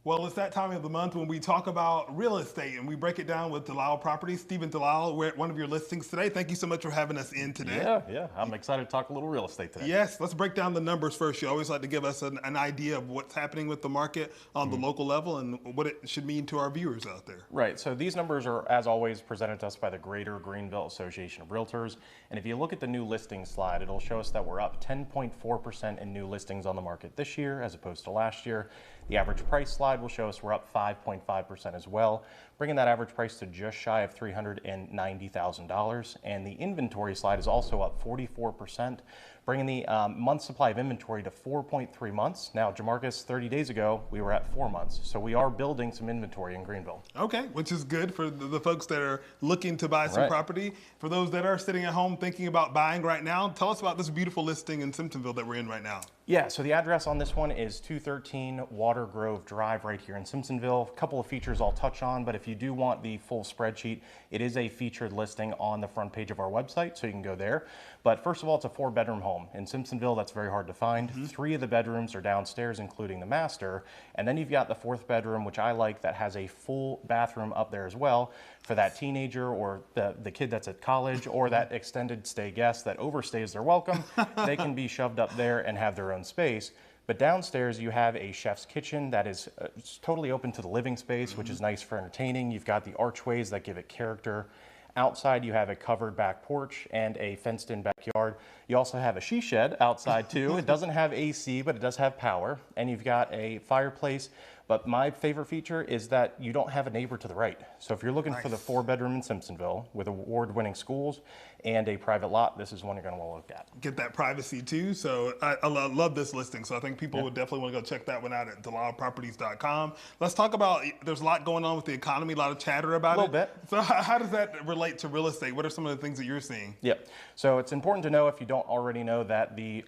Well, it's that time of the month when we talk about real estate and we break it down with Delisle Properties. Stephen Delisle, we're at one of your listings today. Thank you so much for having us in today. Yeah. I'm excited to talk a little real estate today. Yes, let's break down the numbers first. You always like to give us an idea of what's happening with the market on the local level and what it should mean to our viewers out there. Right, so these numbers are, as always, presented to us by the Greater Greenville Association of Realtors. And if you look at the new listing slide, it'll show us that we're up 10.4% in new listings on the market this year as opposed to last year. The average price slide will show us we're up 5.5% as well, bringing that average price to just shy of $390,000. And the inventory slide is also up 44%, bringing the month supply of inventory to 4.3 months. Now, Jamarcus, 30 days ago, we were at 4 months. So we are building some inventory in Greenville. Okay, which is good for the folks that are looking to buy some property. For those that are sitting at home thinking about buying right now, tell us about this beautiful listing in Simpsonville that we're in right now. Yeah, so the address on this one is 213 Water Grove Drive right here in Simpsonville. A couple of features I'll touch on, but if you do want the full spreadsheet, it is a featured listing on the front page of our website, so you can go there. But first of all, it's a 4-bedroom home. In Simpsonville, that's very hard to find. 3 of the bedrooms are downstairs, including the master. And then you've got the 4th bedroom, which I like, that has a full bathroom up there as well for that teenager or the kid that's at college or that extended stay guest that overstays their welcome. They can be shoved up there and have their own space. But downstairs you have a chef's kitchen that is totally open to the living space, which is nice for entertaining. You've got the archways that give it character. Outside you have a covered back porch and a fenced in backyard. You also have a she shed outside too. It doesn't have AC, but it does have power. And you've got a fireplace. But my favorite feature is that you don't have a neighbor to the right. So if you're looking for the 4-bedroom in Simpsonville with award-winning schools and a private lot, this is one you're going to want to look at. Get that privacy too. So I love this listing. So I think people would definitely want to go check that one out at delisleproperties.com. Let's talk about, there's a lot going on with the economy, a lot of chatter about it. A little bit. So how does that relate to real estate? What are some of the things that you're seeing? Yep. So it's important to know, if you don't already know, that the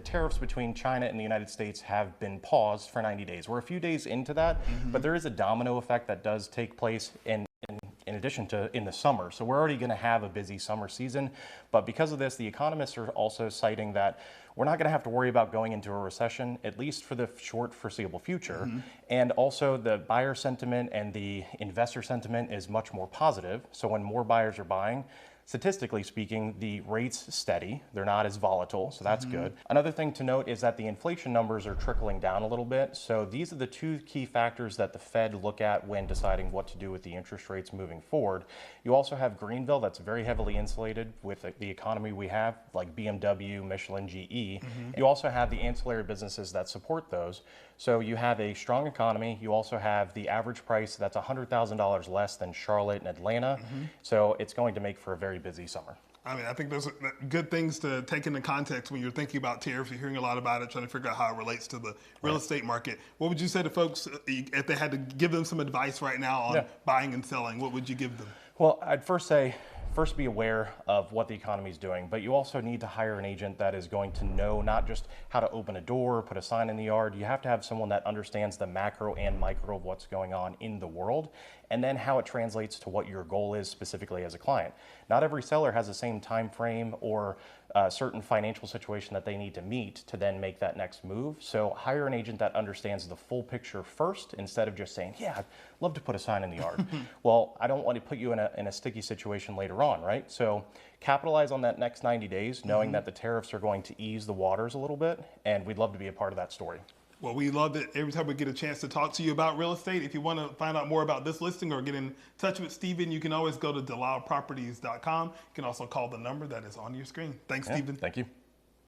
tariffs between China and the United States have been paused for 90 days. We're a few days into that, but there is a domino effect that does take place in addition to in the summer. So we're already going to have a busy summer season, but because of this, the economists are also citing that we're not going to have to worry about going into a recession, at least for the short foreseeable future. And also the buyer sentiment and the investor sentiment is much more positive. So when more buyers are buying, statistically speaking, the rates steady. They're not as volatile, so that's good. Another thing to note is that the inflation numbers are trickling down a little bit. So these are the 2 key factors that the Fed look at when deciding what to do with the interest rates moving forward. You also have Greenville that's very heavily insulated with the economy we have, like BMW, Michelin, GE. You also have the ancillary businesses that support those. So you have a strong economy. You also have the average price that's $100,000 less than Charlotte and Atlanta. So it's going to make for a very busy summer. I mean, I think those are good things to take into context when you're thinking about tariffs. You're hearing a lot about it, trying to figure out how it relates to the real estate market. What would you say to folks if they had to give them some advice right now on buying and selling? What would you give them? Well, I'd first be aware of what the economy is doing, but you also need to hire an agent that is going to know not just how to open a door or put a sign in the yard. You have to have someone that understands the macro and micro of what's going on in the world, and then how it translates to what your goal is specifically as a client. Not every seller has the same time frame or certain financial situation that they need to meet to then make that next move. So hire an agent that understands the full picture first, instead of just saying, yeah, I'd love to put a sign in the yard. Well, I don't want to put you in a sticky situation later on, right? So capitalize on that next 90 days, knowing that the tariffs are going to ease the waters a little bit, and we'd love to be a part of that story. Well, we love it every time we get a chance to talk to you about real estate. If you want to find out more about this listing or get in touch with Stephen, you can always go to delisleproperties.com. You can also call the number that is on your screen. Thanks, Stephen. Thank you.